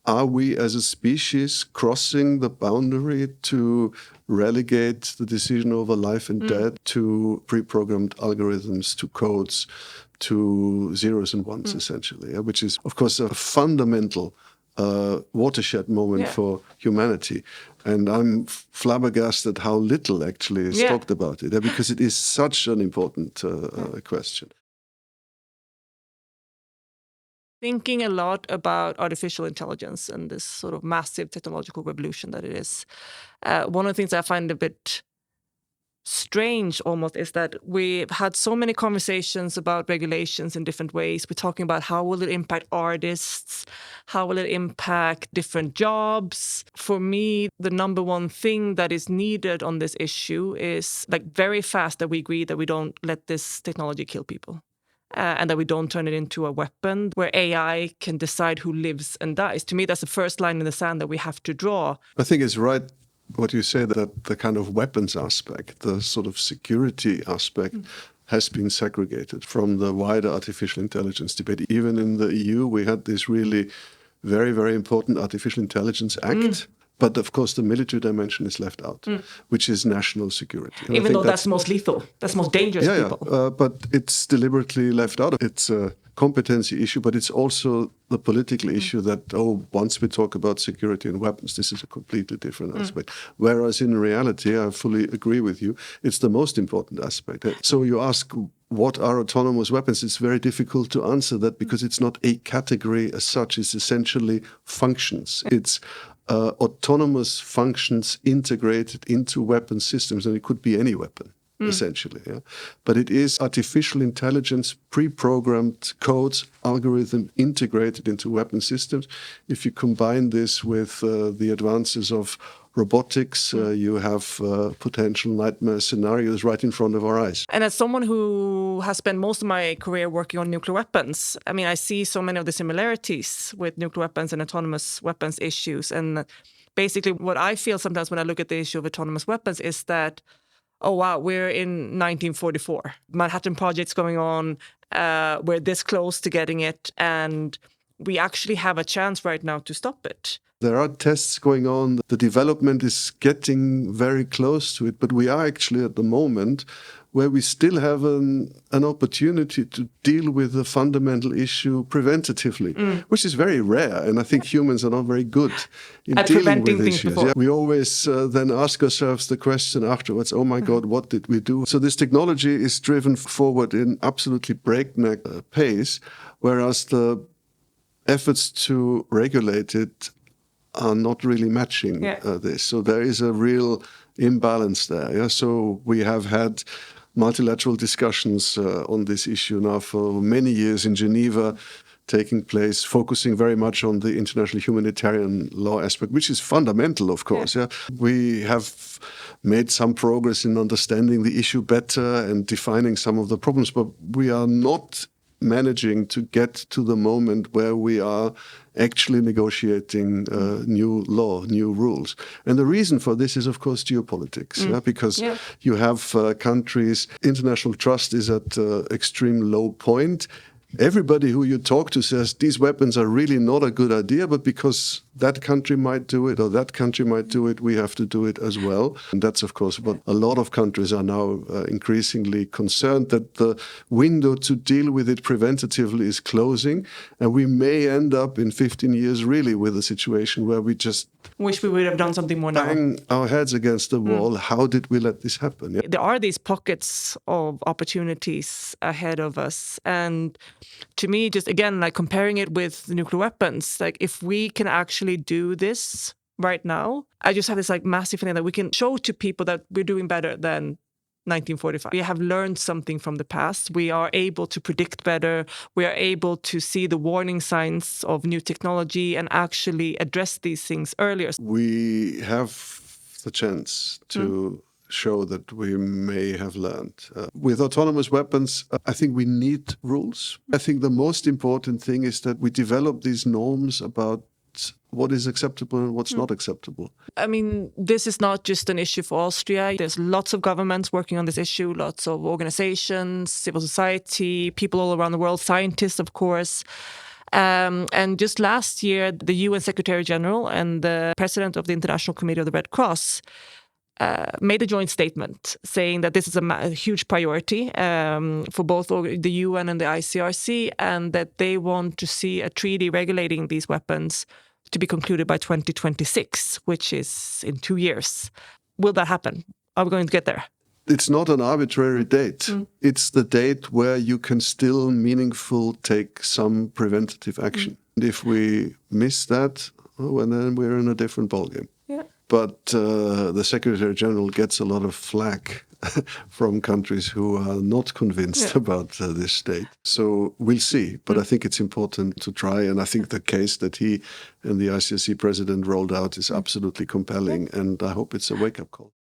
are we as a species crossing the boundary to relegate the decision over life and death to pre-programmed algorithms, to codes, to zeros and ones, essentially, which is, of course, a fundamental watershed moment for humanity. And I'm flabbergasted how little actually is talked about it, because it is such an important question. Thinking a lot about artificial intelligence and this sort of massive technological revolution that it is. One of the things I find a bit strange almost is that we've had so many conversations about regulations in different ways. We're talking about how will it impact artists? How will it impact different jobs? For me, the number one thing that is needed on this issue is like very fast that we agree that we don't let this technology kill people. And that we don't turn it into a weapon where AI can decide who lives and dies. To me, that's the first line in the sand that we have to draw. I think it's right what you say, that the kind of weapons aspect, the sort of security aspect, has been segregated from the wider artificial intelligence debate. Even in the EU, we had this really very, very important Artificial Intelligence Act. But of course, the military dimension is left out, which is national security. And even though that's most lethal, that's most dangerous to people. But it's deliberately left out. It's a competency issue, but it's also the political issue that, once we talk about security and weapons, this is a completely different aspect. Whereas in reality, I fully agree with you, it's the most important aspect. So you ask, what are autonomous weapons? It's very difficult to answer that because it's not a category as such. It's essentially functions. It's autonomous functions integrated into weapon systems, and it could be any weapon, essentially. Yeah? But it is artificial intelligence, pre-programmed codes, algorithm integrated into weapon systems. If you combine this with the advances of robotics, you have potential nightmare scenarios right in front of our eyes. And as someone who has spent most of my career working on nuclear weapons, I mean, I see so many of the similarities with nuclear weapons and autonomous weapons issues. And basically what I feel sometimes when I look at the issue of autonomous weapons is that, oh, wow, we're in 1944. Manhattan Project's going on. We're this close to getting it. And we actually have a chance right now to stop it. There are tests going on. The development is getting very close to it, but we are actually at the moment where we still have an opportunity to deal with the fundamental issue preventatively, which is very rare. And I think humans are not very good in at dealing with things issues. before. Yeah. We always then ask ourselves the question afterwards, oh my God, what did we do? So this technology is driven forward in absolutely breakneck pace, whereas the efforts to regulate it are not really matching this. So there is a real imbalance there. Yeah? So we have had multilateral discussions on this issue now for many years in Geneva, taking place, focusing very much on the international humanitarian law aspect, which is fundamental, of course. Yeah. We have made some progress in understanding the issue better and defining some of the problems, but we are not managing to get to the moment where we are actually negotiating new law, new rules. And the reason for this is, of course, geopolitics, because you have countries, international trust is at extreme low point. Everybody who you talk to says these weapons are really not a good idea, but because that country might do it or that country might do it, we have to do it as well. And that's, of course, what a lot of countries are now increasingly concerned, that the window to deal with it preventatively is closing. And we may end up in 15 years really with a situation where we just wish we would have done something more now. Bang our heads against the wall. How did we let this happen? Yeah. There are these pockets of opportunities ahead of us. And to me, just again, like comparing it with the nuclear weapons, like if we can actually do this right now, I just have this like massive feeling that we can show to people that we're doing better than 1945. We have learned something from the past. We are able to predict better. We are able to see the warning signs of new technology and actually address these things earlier. We have the chance to show that we may have learned. With autonomous weapons, I think we need rules. I think the most important thing is that we develop these norms about what is acceptable and what's not acceptable. I mean, this is not just an issue for Austria. There's lots of governments working on this issue, lots of organizations, civil society, people all around the world, scientists, of course. And just last year, the UN Secretary General and the President of the International Committee of the Red Cross made a joint statement saying that this is a huge priority for both the UN and the ICRC, and that they want to see a treaty regulating these weapons to be concluded by 2026, which is in 2 years. Will that happen? Are we going to get there? It's not an arbitrary date. It's the date where you can still meaningful take some preventative action. And if we miss that, well, then we're in a different ballgame. Yeah. But the Secretary General gets a lot of flack from countries who are not convinced about this date. So we'll see. But I think it's important to try. And I think the case that he and the ICRC president rolled out is absolutely compelling. And I hope it's a wake-up call.